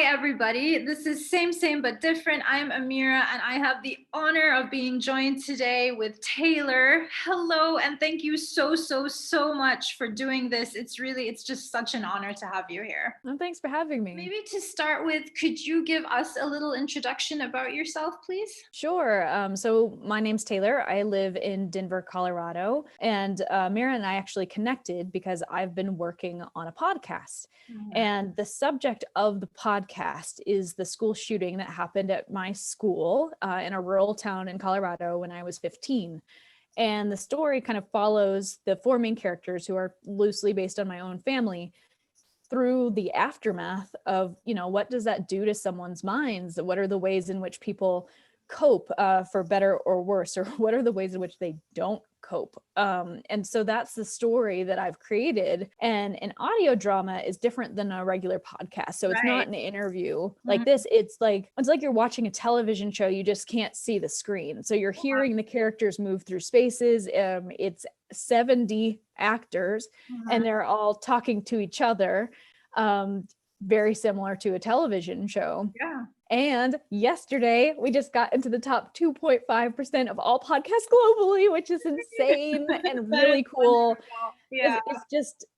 everybody. This is Same But Different. I'm Amira, and I have the honor of being joined today with Taylor. Hello, and thank you so much for doing this. It's just such an honor to have you here. Well, thanks for having me. Maybe to start with, could you give us a little introduction about yourself, please? Sure. So my name's Taylor. I live in Denver, Colorado, and Amira and I actually connected because I've been working on a podcast. And the subject of the podcast is the school shooting that happened at my school in a rural town in Colorado when I was 15. And the story kind of follows the four main characters who are loosely based on my own family through the aftermath of, what does that do to someone's minds? What are the ways in which people cope for better or worse, or what are the ways in which they don't cope? And so that's the story that I've created. And an audio drama is different than a regular podcast. So it's not an interview like this. It's like you're watching a television show. You just can't see the screen. So you're hearing the characters move through spaces. It's 70 actors and they're all talking to each other, very similar to a television show. Yeah. And yesterday we just got into the top 2.5% of all podcasts globally, which is insane and really cool. Yeah.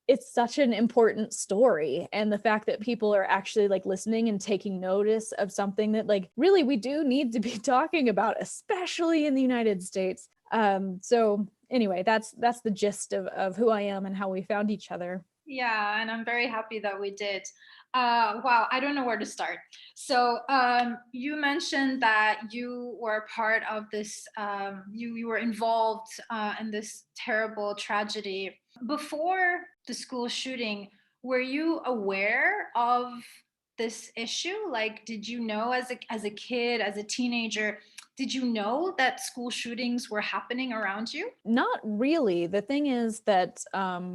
It's such an important story. And the fact that people are actually like listening and taking notice of something that like really we do need to be talking about, especially in the United States. So anyway, that's the gist of who I am and how we found each other. Yeah, and I'm very happy that we did. Wow, I don't know where to start. So you mentioned that you were part of this, you were involved in this terrible tragedy. Before the school shooting, were you aware of this issue? Like, did you know as a kid, as a teenager, did you know that school shootings were happening around you? Not really. The thing is that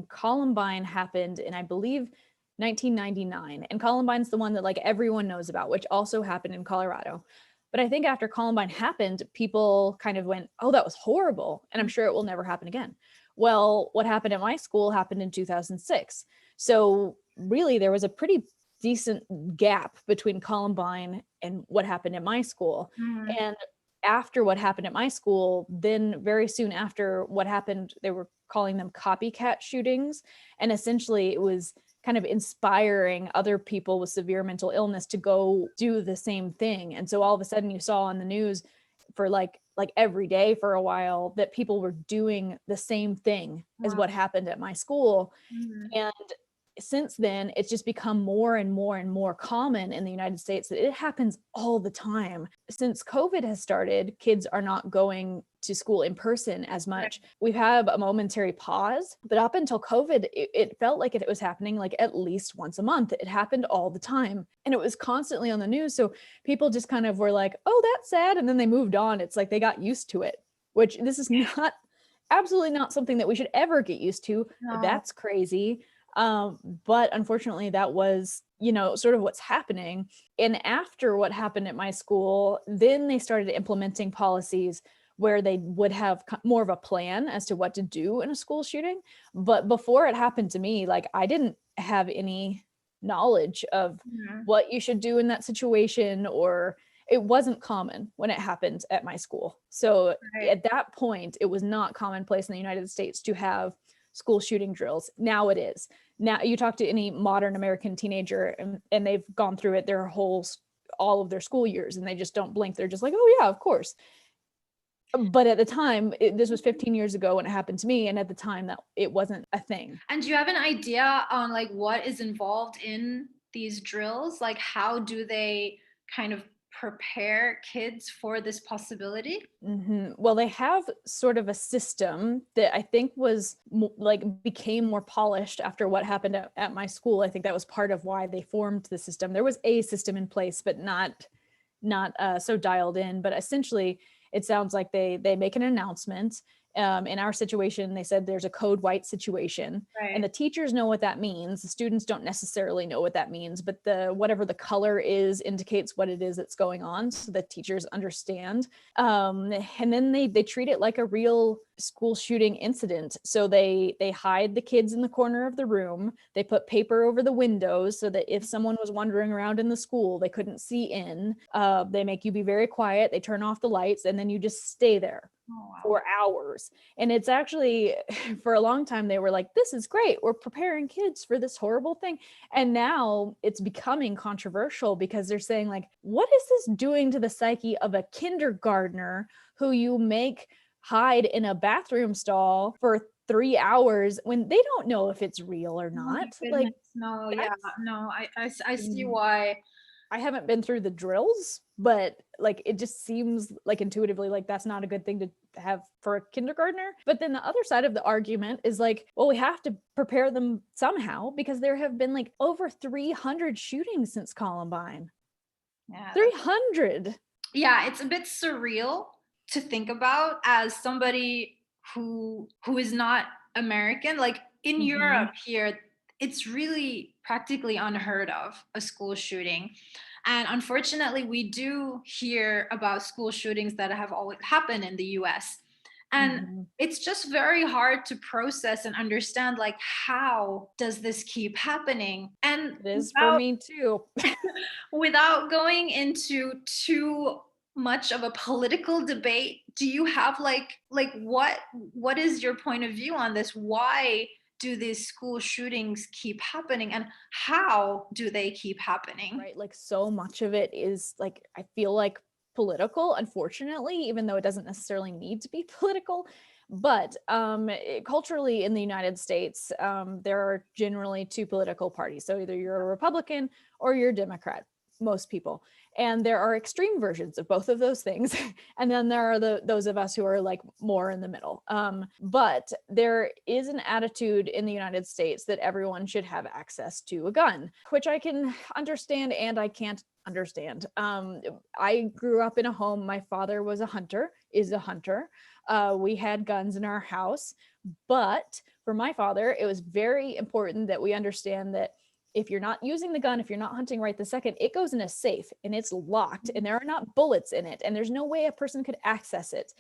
Columbine happened in, I believe, 1999. And Columbine's the one that like everyone knows about, which also happened in Colorado. But I think after Columbine happened, people kind of went, oh, that was horrible. And I'm sure it will never happen again. Well, what happened at my school happened in 2006. So really, there was a pretty decent gap between Columbine and what happened at my school. And after what happened at my school, then very soon after what happened, they were calling them copycat shootings. And essentially it was kind of inspiring other people with severe mental illness to go do the same thing. And so all of a sudden you saw on the news for like every day for a while that people were doing the same thing as what happened at my school. And since then, it's just become more and more and more common in the United States that it happens all the time. Since COVID has started, kids are not going to school in person as much. We've had a momentary pause, but up until COVID, it felt like it was happening like at least once a month. It happened all the time and it was constantly on the news. So people just kind of were like, oh, that's sad. And then they moved on. It's like they got used to it, which this is absolutely not something that we should ever get used to. No. That's crazy. But unfortunately that was, sort of what's happening. And after what happened at my school, then they started implementing policies where they would have more of a plan as to what to do in a school shooting. But before it happened to me, like I didn't have any knowledge of what you should do in that situation, or it wasn't common when it happened at my school. So at that point, it was not commonplace in the United States to have school shooting drills. Now it is. Now you talk to any modern American teenager and they've gone through it all of their school years and they just don't blink. They're just like, oh yeah, of course. But at the time, this was 15 years ago when it happened to me. And at the time that it wasn't a thing. And do you have an idea on like what is involved in these drills? Like how do they kind of prepare kids for this possibility? Well, they have sort of a system that I think was became more polished after what happened at my school. I think that was part of why they formed the system. There was a system in place, but not so dialed in. But essentially, it sounds like they make an announcement In our situation, they said there's a code white situation, and the teachers know what that means. The students don't necessarily know what that means, but whatever the color is indicates what it is that's going on, so the teachers understand. And then they treat it like a real school shooting incident. So they hide the kids in the corner of the room. They put paper over the windows so that if someone was wandering around in the school, they couldn't see in. They make you be very quiet. They turn off the lights, and then you just stay there for hours. And it's actually, for a long time, they were like, this is great. We're preparing kids for this horrible thing. And now it's becoming controversial because they're saying, like, what is this doing to the psyche of a kindergartner who you make hide in a bathroom stall for 3 hours when they don't know if it's real or not? Like, no, yeah, no, I see why. I haven't been through the drills, but like, it just seems like intuitively like that's not a good thing to have for a kindergartner. But then the other side of the argument is like, well, we have to prepare them somehow because there have been like over 300 shootings since Columbine. Yeah, 300. Yeah, it's a bit surreal to think about as somebody who is not American. Like in Europe here, it's really practically unheard of, a school shooting. And unfortunately, we do hear about school shootings that have always happened in the US. And it's just very hard to process and understand, like, how does this keep happening? And it is for me too. Without going into too much of a political debate, do you have like what is your point of view on this? Why do these school shootings keep happening, and how do they keep happening? Right, like so much of it is like, I feel like political, unfortunately, even though it doesn't necessarily need to be political. But culturally in the United States, there are generally two political parties. So either you're a Republican or you're a Democrat, most people. And there are extreme versions of both of those things. And then there are those of us who are like more in the middle. But there is an attitude in the United States that everyone should have access to a gun, which I can understand and I can't understand. I grew up in a home. My father was a hunter, is a hunter. We had guns in our house, but for my father, it was very important that we understand that if you're not using the gun, if you're not hunting right the second, it goes in a safe and it's locked and there are not bullets in it and there's no way a person could access it.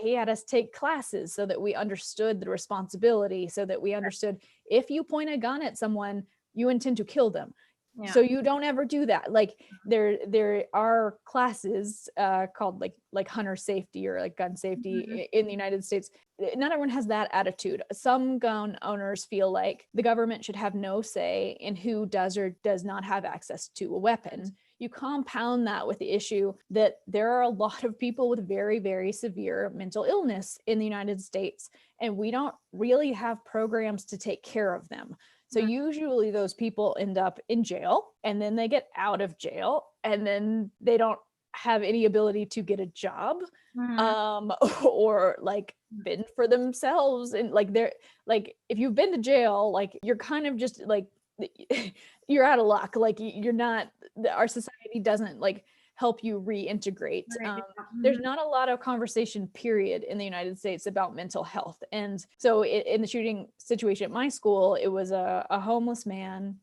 He had us take classes so that we understood the responsibility, so that we understood if you point a gun at someone, you intend to kill them. Yeah. So you don't ever do that. Like there are classes called like hunter safety or like gun safety in the United States. Not everyone has that attitude. Some gun owners feel like the government should have no say in who does or does not have access to a weapon. You compound that with the issue that there are a lot of people with very, very severe mental illness in the United States, and we don't really have programs to take care of them. So usually those people end up in jail and then they get out of jail and then they don't have any ability to get a job or like fend for themselves. And like they're like, if you've been to jail, like you're kind of just like, you're out of luck. Like you're not, our society doesn't like help you reintegrate. There's not a lot of conversation, period, in the United States about mental health. And so in the shooting situation at my school, it was a homeless man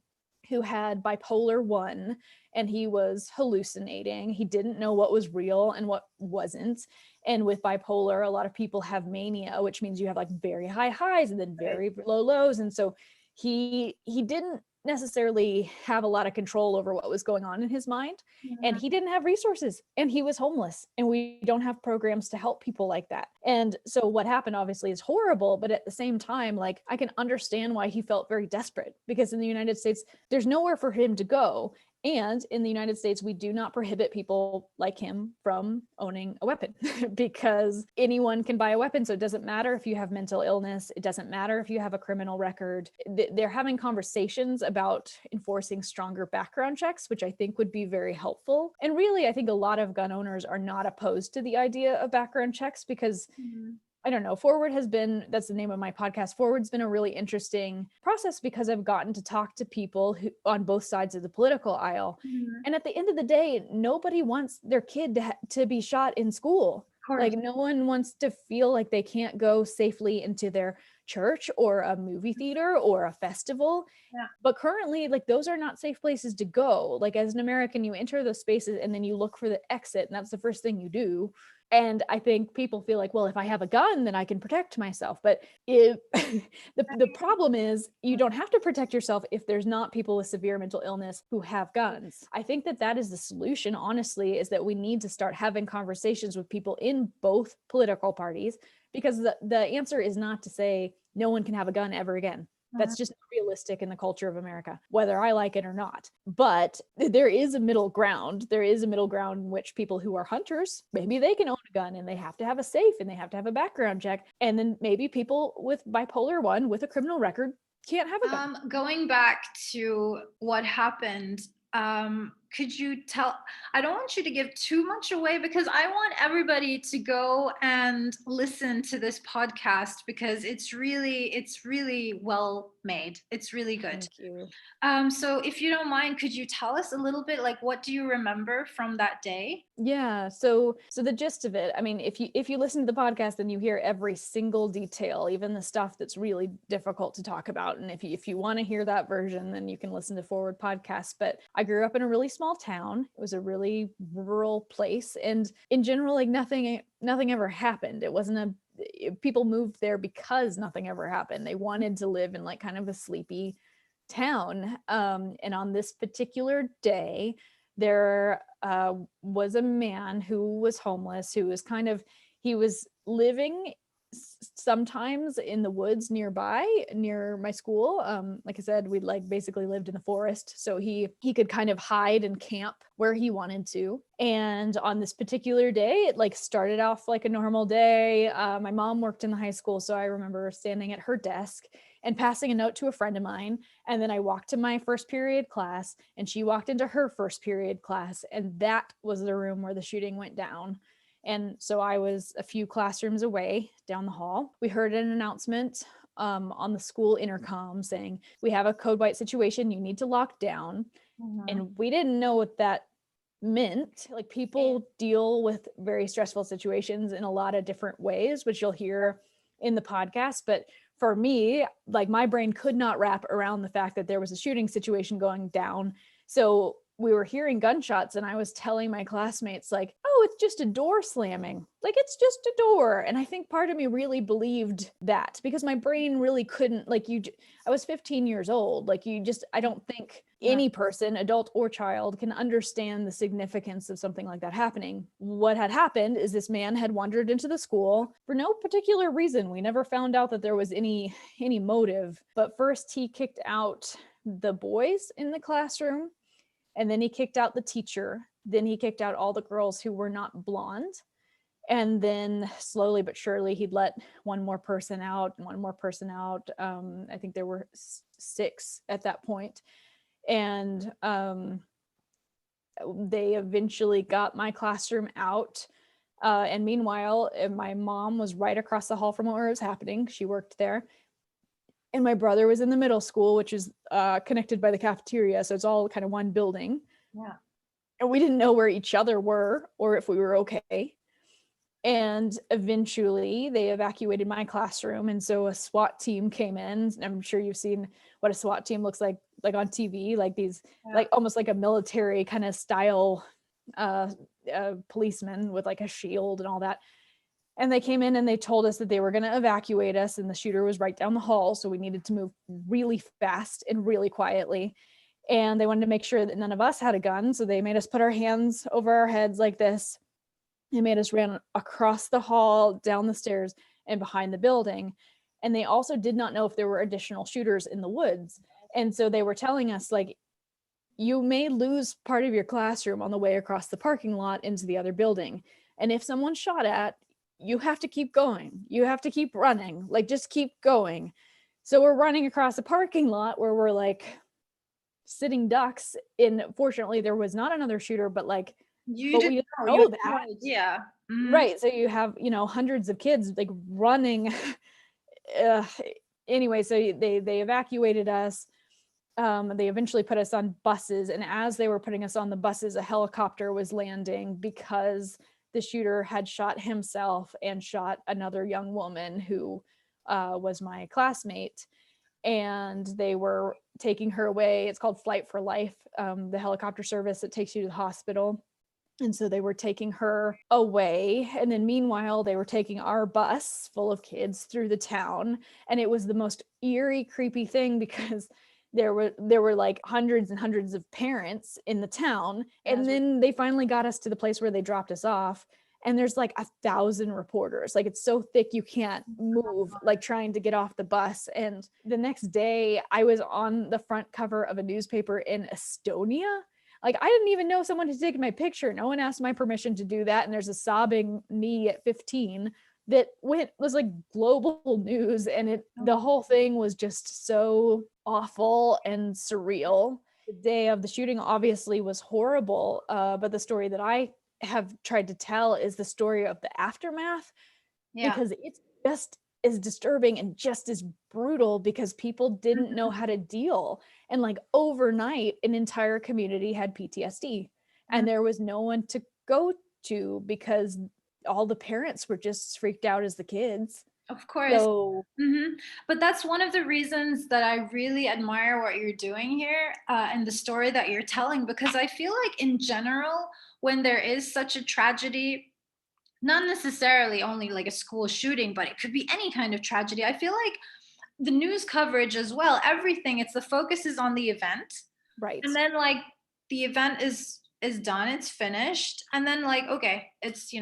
who had bipolar 1 and he was hallucinating. He didn't know what was real and what wasn't. And with bipolar, a lot of people have mania, which means you have like very high highs and then very low lows. And so he didn't necessarily have a lot of control over what was going on in his mind, and he didn't have resources and he was homeless, and we don't have programs to help people like that. And so what happened obviously is horrible, but at the same time, like I can understand why he felt very desperate, because in the United States there's nowhere for him to go. And in the United States, we do not prohibit people like him from owning a weapon because anyone can buy a weapon. So it doesn't matter if you have mental illness. It doesn't matter if you have a criminal record. They're having conversations about enforcing stronger background checks, which I think would be very helpful. And really, I think a lot of gun owners are not opposed to the idea of background checks because I don't know, Foreward has been, that's the name of my podcast. Foreward's been a really interesting process because I've gotten to talk to people who on both sides of the political aisle. And at the end of the day, nobody wants their kid to be shot in school. course. Like no one wants to feel like they can't go safely into their church or a movie theater or a festival. Yeah. But currently, like those are not safe places to go. Like as an American, you enter those spaces and then you look for the exit, and that's the first thing you do. And I think people feel like, well, if I have a gun, then I can protect myself. But if the problem is you don't have to protect yourself if there's not people with severe mental illness who have guns. I think that that is the solution, honestly, is that we need to start having conversations with people in both political parties, because the answer is not to say no one can have a gun ever again. That's just not realistic in the culture of America, whether I like it or not. But there is a middle ground. There is a middle ground in which people who are hunters, maybe they can own a gun and they have to have a safe and they have to have a background check. And then maybe people with bipolar 1 with a criminal record can't have a gun. Going back to what happened, could you tell, I don't want you to give too much away because I want everybody to go and listen to this podcast because it's really well made. It's really good. Thank you. So if you don't mind, could you tell us a little bit, like, what do you remember from that day? Yeah, so the gist of it, I mean, if you listen to the podcast, then you hear every single detail, even the stuff that's really difficult to talk about. And if you want to hear that version, then you can listen to Foreward podcast. But I grew up in a really small town. It was a really rural place, and in general, like nothing ever happened. It wasn't people moved there because nothing ever happened. They wanted to live in like kind of a sleepy town. And on this particular day, there was a man who was homeless, who was he was living sometimes in the woods near my school. Like I said, we like basically lived in the forest, so he could kind of hide and camp where he wanted to. And on this particular day, it like started off like a normal day. My mom worked in the high school, so I remember standing at her desk and passing a note to a friend of mine. And then I walked to my first period class and she walked into her first period class. And that was the room where the shooting went down. And so I was a few classrooms away down the hall. We heard an announcement on the school intercom saying, we have a code white situation, you need to lock down. And we didn't know what that meant. Like people deal with very stressful situations in a lot of different ways, which you'll hear in the podcast. But for me, like my brain could not wrap around the fact that there was a shooting situation going down. So we were hearing gunshots and I was telling my classmates like, oh, it's just a door slamming. Like it's just a door. And I think part of me really believed that because my brain really couldn't, like I was 15 years old. Like I don't think any person, adult or child, can understand the significance of something like that happening. What had happened is this man had wandered into the school for no particular reason. We never found out that there was any motive, but first he kicked out the boys in the classroom. And then he kicked out the teacher. Then he kicked out all the girls who were not blonde. And then slowly but surely, he'd let one more person out and one more person out. I think there were 6 at that point. And they eventually got my classroom out. And meanwhile, my mom was right across the hall from where it was happening. She worked there. And my brother was in the middle school, which is connected by the cafeteria. So it's all kind of one building. Yeah. And we didn't know where each other were or if we were okay. And eventually they evacuated my classroom. And so a SWAT team came in. I'm sure you've seen what a SWAT team looks like on TV, like these, like almost like a military kind of style policeman with like a shield and all that. And they came in and they told us that they were going to evacuate us and the shooter was right down the hall. So we needed to move really fast and really quietly. And they wanted to make sure that none of us had a gun. So they made us put our hands over our heads like this. They made us run across the hall, down the stairs, and behind the building. And they also did not know if there were additional shooters in the woods. And so they were telling us, like, you may lose part of your classroom on the way across the parking lot into the other building. And if someone's shot at, you have to keep going. You have to keep running. Like, just keep going. So we're running across a parking lot where we're like sitting ducks. And fortunately, there was not another shooter, but like, we didn't know that. Yeah. Mm-hmm. Right. So you have, hundreds of kids like running. Anyway, so they evacuated us. They eventually put us on buses. And as they were putting us on the buses, a helicopter was landing because the shooter had shot himself and shot another young woman who was my classmate, and they were taking her away. It's called Flight for Life, the helicopter service that takes you to the hospital. And so they were taking her away. And then meanwhile, they were taking our bus full of kids through the town. And it was the most eerie, creepy thing because there were like hundreds and hundreds of parents in the town. And then they finally got us to the place where they dropped us off. And there's like 1,000 reporters. Like it's so thick you can't move, like trying to get off the bus. And the next day I was on the front cover of a newspaper in Estonia. Like I didn't even know someone had taken my picture. No one asked my permission to do that. And there's a sobbing me at 15 that was like global news. And the whole thing was just so awful and surreal. The day of the shooting obviously was horrible. But the story that I have tried to tell is the story of the aftermath, because it's just as disturbing and just as brutal because people didn't know how to deal. And like overnight, an entire community had PTSD and there was no one to go to because all the parents were just freaked out as the kids. Of course. So, But that's one of the reasons that I really admire what you're doing here and the story that you're telling, because I feel like in general, when there is such a tragedy, not necessarily only like a school shooting, but it could be any kind of tragedy. I feel like the news coverage as well, everything, it's the focus is on the event. right. And then like the event is done, it's finished. And then like, okay, it's,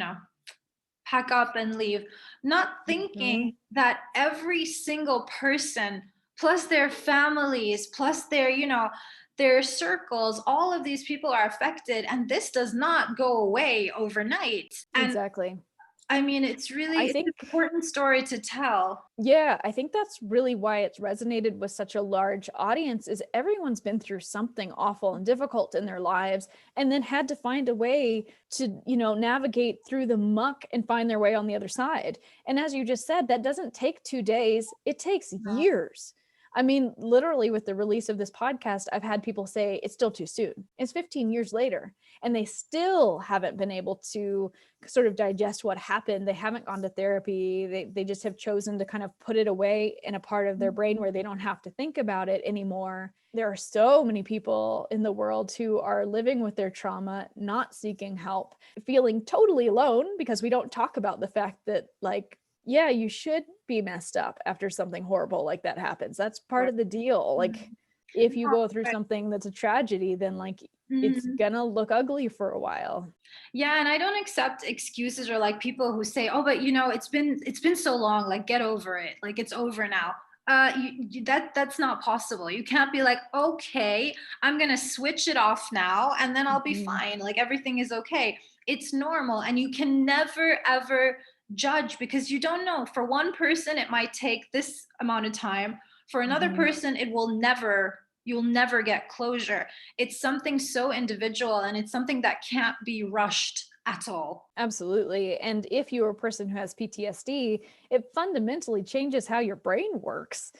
pack up and leave, not thinking that every single person, plus their families, plus their circles, all of these people are affected, and this does not go away overnight. And Exactly. I mean, it's I an think, important story to tell. yeah, I think that's really why it's resonated with such a large audience, is everyone's been through something awful and difficult in their lives and then had to find a way to, navigate through the muck and find their way on the other side. And as you just said, that doesn't take 2 days, it takes years. I mean, literally with the release of this podcast, I've had people say it's still too soon. It's 15 years later, and they still haven't been able to sort of digest what happened. They haven't gone to therapy. They just have chosen to kind of put it away in a part of their brain where they don't have to think about it anymore. There are so many people in the world who are living with their trauma, not seeking help, feeling totally alone because we don't talk about the fact that, like, yeah, you should be messed up after something horrible like that happens. That's part of the deal. Like, if you go through something that's a tragedy, then like it's gonna look ugly for a while. Yeah, and I don't accept excuses or like people who say, "Oh, but it's been so long. Like, get over it. Like, it's over now." That's not possible. You can't be like, "Okay, I'm gonna switch it off now, and then I'll be fine. Like, everything is okay." It's normal, and you can never ever judge because you don't know. For one person, it might take this amount of time. For another person, you'll never get closure. It's something so individual and it's something that can't be rushed at all. Absolutely. And if you're a person who has PTSD, it fundamentally changes how your brain works.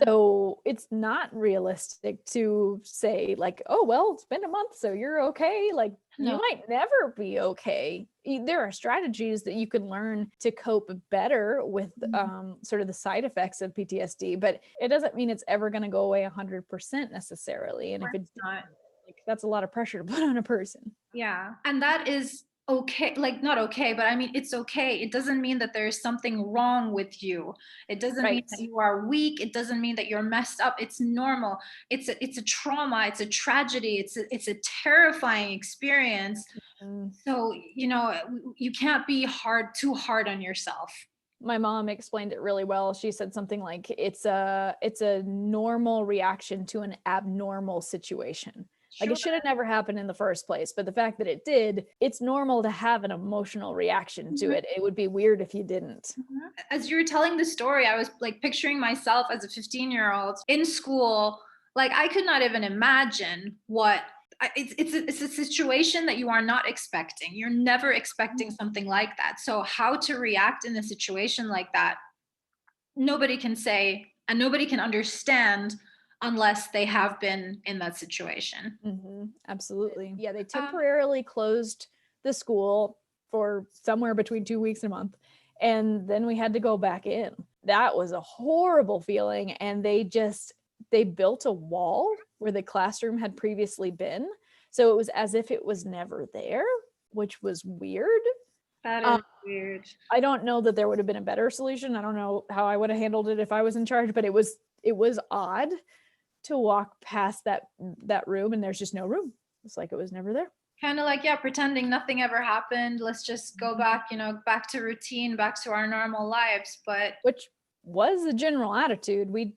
So it's not realistic to say, like, oh, well, it's been a month, so you're okay. Like, you might never be okay. There are strategies that you can learn to cope better with sort of the side effects of PTSD, but it doesn't mean it's ever going to go away 100% necessarily. And if it's not, like, that's a lot of pressure to put on a person. Yeah. And that is okay, like not okay, but I mean, it's okay. It doesn't mean that there's something wrong with you. It doesn't mean that you are weak. It doesn't mean that you're messed up. It's normal. It's a trauma. It's a tragedy. It's a terrifying experience. So, you can't be too hard on yourself. My mom explained it really well. She said something like, it's a normal reaction to an abnormal situation. Like, it should have never happened in the first place, but the fact that it did, it's normal to have an emotional reaction to it. It would be weird if you didn't. As you were telling the story, I was like picturing myself as a 15-year-old in school. Like, I could not even imagine it's a situation that you are not expecting. You're never expecting something like that. So how to react in a situation like that, nobody can say, and nobody can understand unless they have been in that situation. Absolutely. Yeah, they temporarily closed the school for somewhere between 2 weeks and a month. And then we had to go back in. That was a horrible feeling. And they built a wall where the classroom had previously been. So it was as if it was never there, which was weird. That Um, is weird. I don't know that there would have been a better solution. I don't know how I would have handled it if I was in charge, but it was odd to walk past that room and there's just no room. It's like it was never there. Kind of like, yeah, pretending nothing ever happened. Let's just go back, back to routine, back to our normal lives. But which was the general attitude. We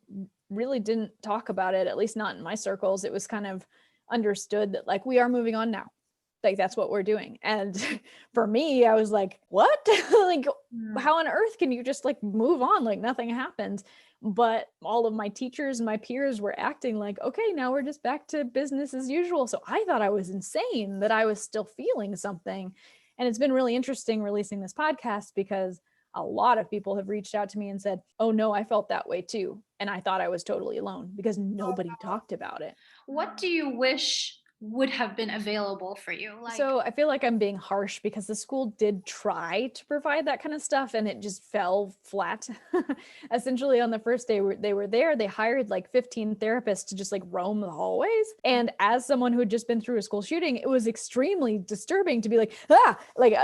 really didn't talk about it, at least not in my circles. It was kind of understood that like we are moving on now. Like that's what we're doing. And for me, I was like, what? Like how on earth can you just like move on like nothing happened? But all of my teachers and my peers were acting like, okay, now we're just back to business as usual. So I thought I was insane that I was still feeling something. And it's been really interesting releasing this podcast because a lot of people have reached out to me and said, oh no, I felt that way too. And I thought I was totally alone because nobody talked about it. what do you wish would have been available for you? So I feel like I'm being harsh because the school did try to provide that kind of stuff and it just fell flat. Essentially on the first day they were there, they hired like 15 therapists to just like roam the hallways. And as someone who had just been through a school shooting, it was extremely disturbing to be like,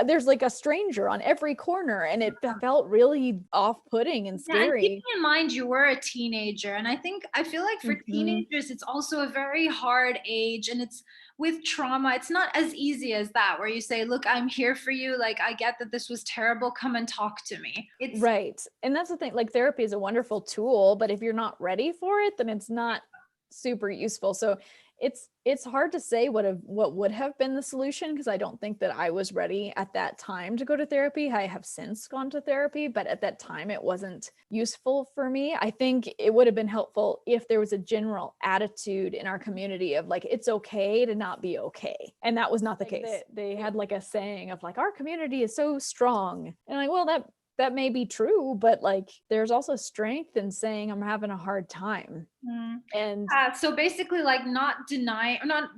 there's like a stranger on every corner. And it felt really off-putting and scary. Yeah, and keeping in mind you were a teenager. And I feel like for teenagers, it's also a very hard age, and it's with trauma, it's not as easy as that, where you say, look, I'm here for you. Like, I get that this was terrible. Come and talk to me. It's right. And that's the thing, like therapy is a wonderful tool, but if you're not ready for it, then it's not super useful. So it's hard to say what would have been the solution because I don't think that I was ready at that time to go to therapy. I have since gone to therapy, but at that time it wasn't useful for me. I think it would have been helpful if there was a general attitude in our community of like it's okay to not be okay. And that was not the case. They had like a saying of like our community is so strong. And like, well, that may be true, but like there's also strength in saying I'm having a hard time. And so basically like not denying, or not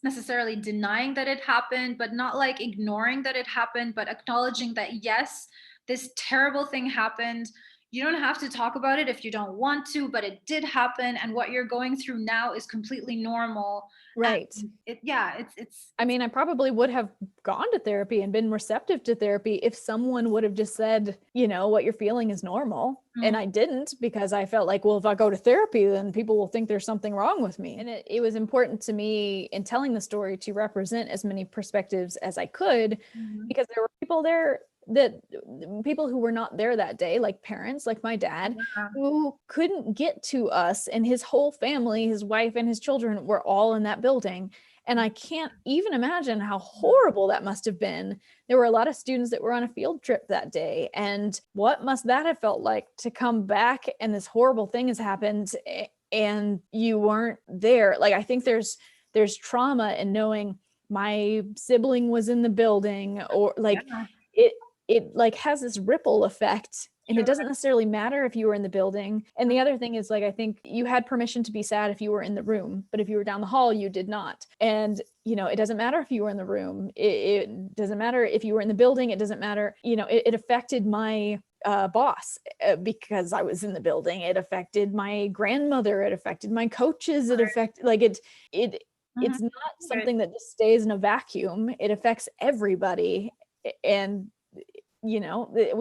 necessarily denying that it happened, but not like ignoring that it happened, but acknowledging that yes, this terrible thing happened. You don't have to talk about it if you don't want to, but it did happen, and what you're going through now is completely normal. right. It's I mean, I probably would have gone to therapy and been receptive to therapy if someone would have just said, what you're feeling is normal. And I didn't, because I felt like, well, if I go to therapy, then people will think there's something wrong with me. And it was important to me in telling the story to represent as many perspectives as I could, because there were people there people who were not there that day, like parents, like my dad, who couldn't get to us, and his whole family, his wife and his children were all in that building. And I can't even imagine how horrible that must have been. There were a lot of students that were on a field trip that day. And what must that have felt like to come back and this horrible thing has happened and you weren't there? Like, I think there's trauma in knowing my sibling was in the building, or like it like has this ripple effect. And it doesn't necessarily matter if you were in the building. And the other thing is, like, I think you had permission to be sad if you were in the room, but if you were down the hall, you did not. And, it doesn't matter if you were in the room. It doesn't matter if you were in the building. It doesn't matter. It affected my boss because I was in the building. It affected my grandmother. It affected my coaches. It affected, like, it's not something that just stays in a vacuum. It affects everybody. And we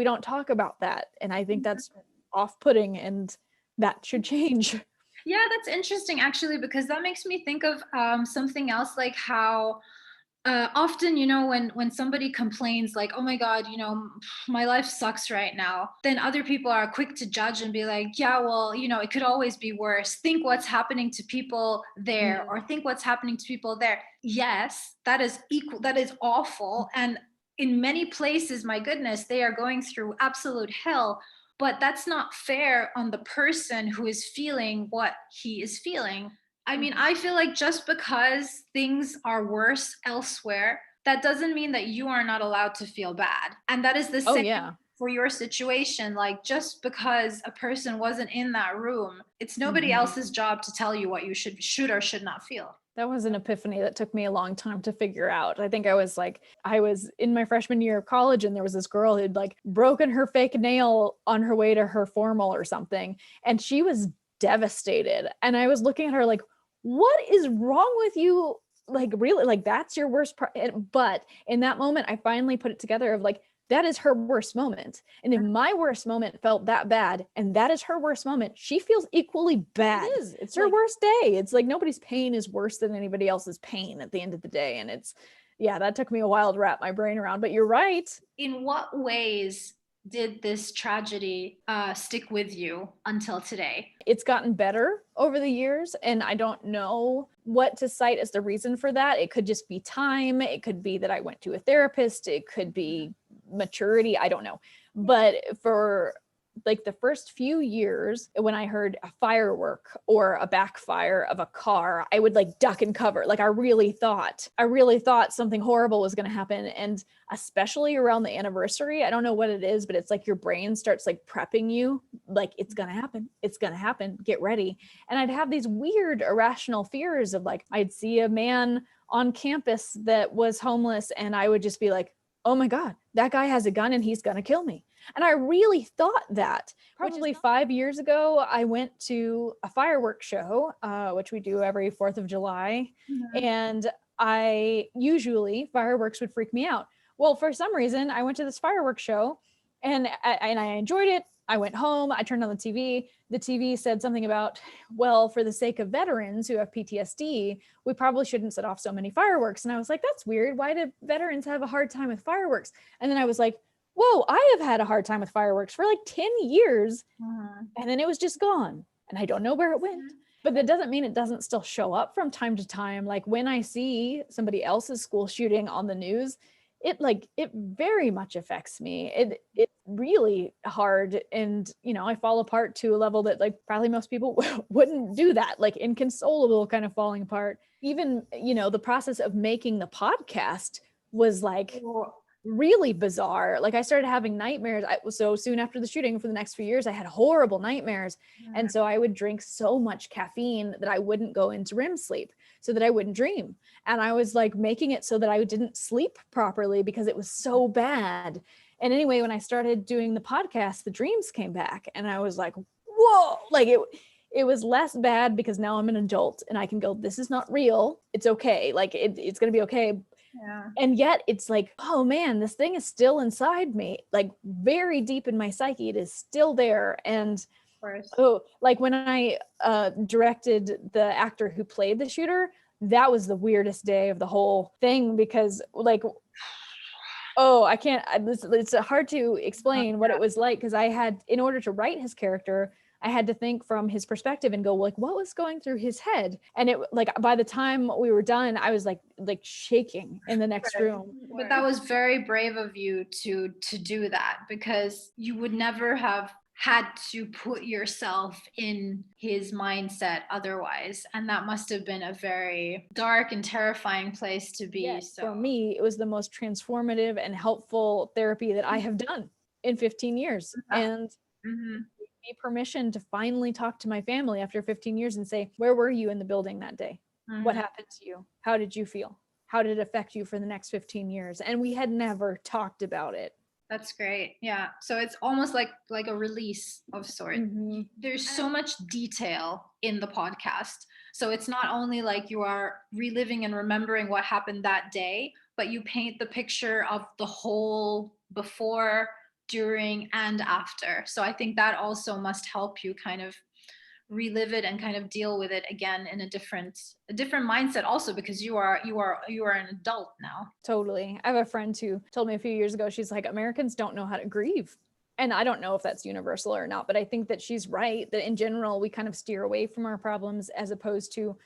don't talk about that. And I think that's off-putting, and that should change. Yeah, that's interesting actually, because that makes me think of something else, like how often, when somebody complains like, oh my God, my life sucks right now, then other people are quick to judge and be like, yeah, well, it could always be worse. Think what's happening to people there, or think what's happening to people there. Yes, that is awful. And in many places, my goodness, they are going through absolute hell. But that's not fair on the person who is feeling what he is feeling. I mean, I feel like just because things are worse elsewhere, that doesn't mean that you are not allowed to feel bad. And that is the same for your situation. Like, just because a person wasn't in that room, it's nobody else's job to tell you what you should or should not feel. That was an epiphany that took me a long time to figure out. I think I was in my freshman year of college, and there was this girl who'd like broken her fake nail on her way to her formal or something. And she was devastated. And I was looking at her like, what is wrong with you? Like, really, like that's your worst part. But in that moment, I finally put it together of like, that is her worst moment. And if my worst moment felt that bad and that is her worst moment, she feels equally bad. It is. It's her worst day. It's like nobody's pain is worse than anybody else's pain at the end of the day. And it's, yeah, that took me a while to wrap my brain around, but you're right. In what ways did this tragedy stick with you until today? It's gotten better over the years, and I don't know what to cite as the reason for that. It could just be time. It could be that I went to a therapist. It could be maturity. I don't know. But for like the first few years, when I heard a firework or a backfire of a car, I would like duck and cover. Like I really thought something horrible was going to happen. And especially around the anniversary, I don't know what it is, but it's like your brain starts like prepping you, like it's going to happen. It's going to happen. Get ready. And I'd have these weird irrational fears of like, I'd see a man on campus that was homeless and I would just be like, oh my God, that guy has a gun and he's going to kill me. And I really thought that. Probably 5 years ago, I went to a fireworks show, which we do every 4th of July. Mm-hmm. And fireworks would freak me out. Well, for some reason, I went to this fireworks show and I enjoyed it. I went home, I turned on the TV. The TV said something about, well, for the sake of veterans who have PTSD, we probably shouldn't set off so many fireworks. And I was like, that's weird. Why do veterans have a hard time with fireworks? And then I was like, whoa, I have had a hard time with fireworks for like 10 years. Mm-hmm. And then it was just gone. And I don't know where it went. But that doesn't mean it doesn't still show up from time to time. Like when I see somebody else's school shooting on the news, it very much affects me. It's really hard. And, I fall apart to a level that like probably most people wouldn't do that, like inconsolable kind of falling apart. Even, the process of making the podcast was like really bizarre. Like I started having nightmares. So soon after the shooting for the next few years, I had horrible nightmares. Yeah. And so I would drink so much caffeine that I wouldn't go into REM sleep so that I wouldn't dream. And I was like making it so that I didn't sleep properly because it was so bad. And anyway, when I started doing the podcast, the dreams came back and I was like, whoa, like it was less bad because now I'm an adult and I can go, this is not real. It's okay. Like it's going to be okay. Yeah. And yet it's like, oh man, this thing is still inside me, like very deep in my psyche. It is still there. And like when I directed the actor who played the shooter, that was the weirdest day of the whole thing because like, I can't, it's hard to explain what it was like because I had, in order to write his character, I had to think from his perspective and go like, what was going through his head? And it like, by the time we were done, I was like shaking in the next room. But that was very brave of you to do that because you would never have had to put yourself in his mindset otherwise. And that must have been a very dark and terrifying place to be. Yes, so for me, it was the most transformative and helpful therapy that I have done in 15 years. And me permission to finally talk to my family after 15 years and say, where were you in the building that day? What happened to you? How did you feel? How did it affect you for the next 15 years? And we had never talked about it. That's great. Yeah. So it's almost like a release of sorts. Mm-hmm. There's so much detail in the podcast. So it's not only like you are reliving and remembering what happened that day, but you paint the picture of the whole before, during, and after. So I think that also must help you kind of relive it and kind of deal with it again in a different mindset also because you are an adult now. Totally. I have a friend who told me a few years ago, she's like, Americans don't know how to grieve. And I don't know if that's universal or not, but I think that she's right, that in general, we kind of steer away from our problems as opposed to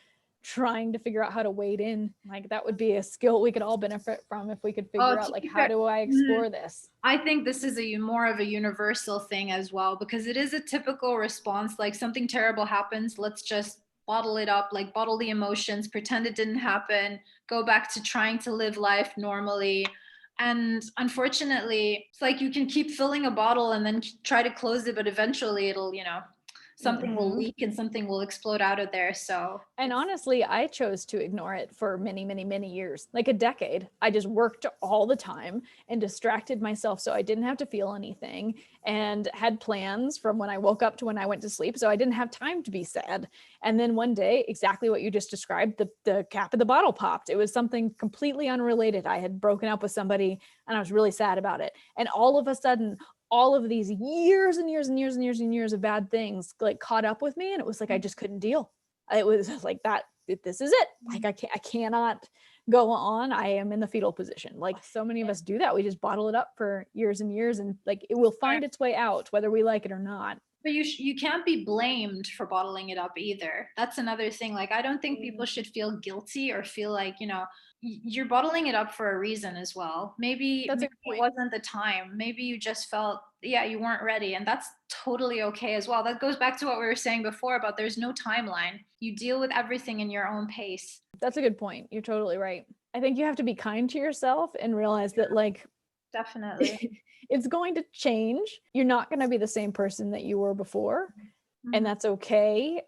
trying to figure out how to wade in. Like that would be a skill we could all benefit from if we could figure out like, how do I explore this? I think this is more of a universal thing as well, because it is a typical response. Like something terrible happens, let's just bottle it up, like bottle the emotions, pretend it didn't happen, go back to trying to live life normally. And unfortunately, it's like you can keep filling a bottle and then try to close it, but eventually it'll, something will leak and something will explode out of there. So And honestly, I chose to ignore it for many, many, many years, like a decade. I just worked all the time and distracted myself so I didn't have to feel anything, and had plans from when I woke up to when I went to sleep. So I didn't have time to be sad. And then one day, exactly what you just described, the cap of the bottle popped. It was something completely unrelated. I had broken up with somebody and I was really sad about it. And all of a sudden, all of these years and years and years and years and years of bad things like caught up with me. And it was like, I just couldn't deal. It was like that. This is it. Like I cannot go on. I am in the fetal position. Like so many of us do that. We just bottle it up for years and years, and like it will find its way out whether we like it or not. But you can't be blamed for bottling it up either. That's another thing. Like, I don't think people should feel guilty or feel like, you're bottling it up for a reason as well. Maybe, That's a maybe good it point. wasn't the time. Maybe you just felt, yeah, you weren't ready. And that's totally okay as well. That goes back to what we were saying before about there's no timeline. You deal with everything in your own pace. That's a good point. You're totally right. I think you have to be kind to yourself and realize that like Definitely. it's going to change. You're not going to be the same person that you were before. And Mhm. that's okay.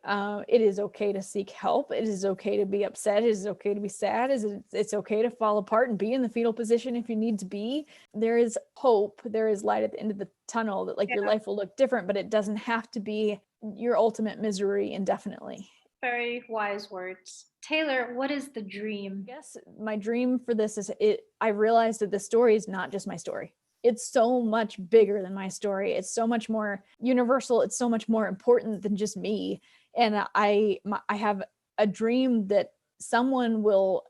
It is okay to seek help. It is okay to be upset. It is okay to be sad. It's okay to fall apart and be in the fetal position if you need to be. There is hope. There is light at the end of the tunnel that like your Yeah, life will look different, but it doesn't have to be your ultimate misery indefinitely. very wise words. Taylor, what is the dream? I guess my dream for this is I realized that the story is not just my story. It's so much bigger than my story. It's so much more universal. It's so much more important than just me. And I have a dream that someone will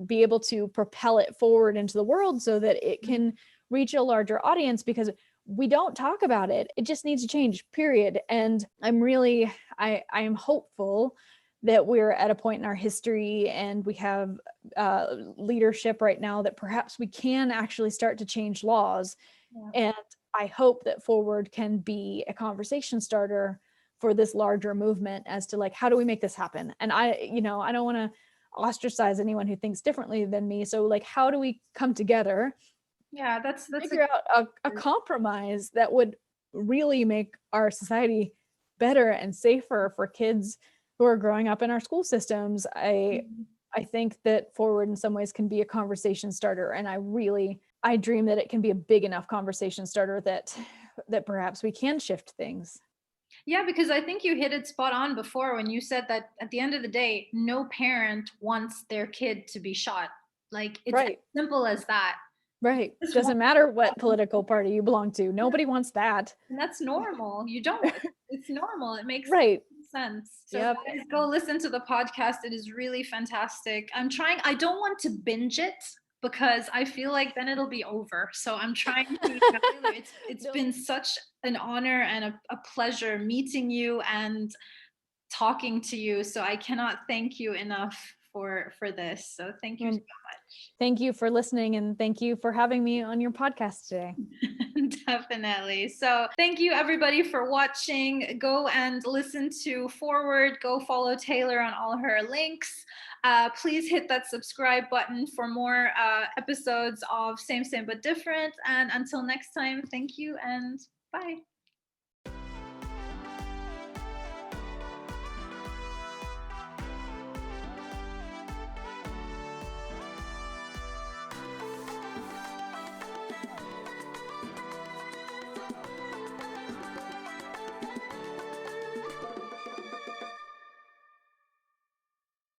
be able to propel it forward into the world so that it can reach a larger audience, because we don't talk about it. It just needs to change, period. And I am hopeful that we're at a point in our history and we have leadership right now that perhaps we can actually start to change laws. Yeah. And I hope that Forward can be a conversation starter for this larger movement as to like, how do we make this happen? And I don't want to ostracize anyone who thinks differently than me. So like, how do we come together, Yeah, that's figure out a compromise that would really make our society better and safer for kids who are growing up in our school systems? I think that Forward in some ways can be a conversation starter, and I dream that it can be a big enough conversation starter that perhaps we can shift things. Yeah, because I think you hit it spot on before when you said that at the end of the day, no parent wants their kid to be shot. Like, it's as Right. simple as that. Right. Just want, Doesn't matter what political party you belong to. Nobody wants that. and that's normal. You don't. It's normal. It makes Right. sense. So Yep. guys, go listen to the podcast. It is really fantastic. I don't want to binge it because I feel like then it'll be over. So I'm trying to, it's No. been such an honor and a pleasure meeting you and talking to you. So I cannot thank you enough for this. So thank you so much. Thank you for listening, and thank you for having me on your podcast today. Definitely. So thank you everybody for watching. Go and listen to Forward. Go follow Taylor on all her links. Please hit that subscribe button for more episodes of Same But Different. And until next time, thank you and bye.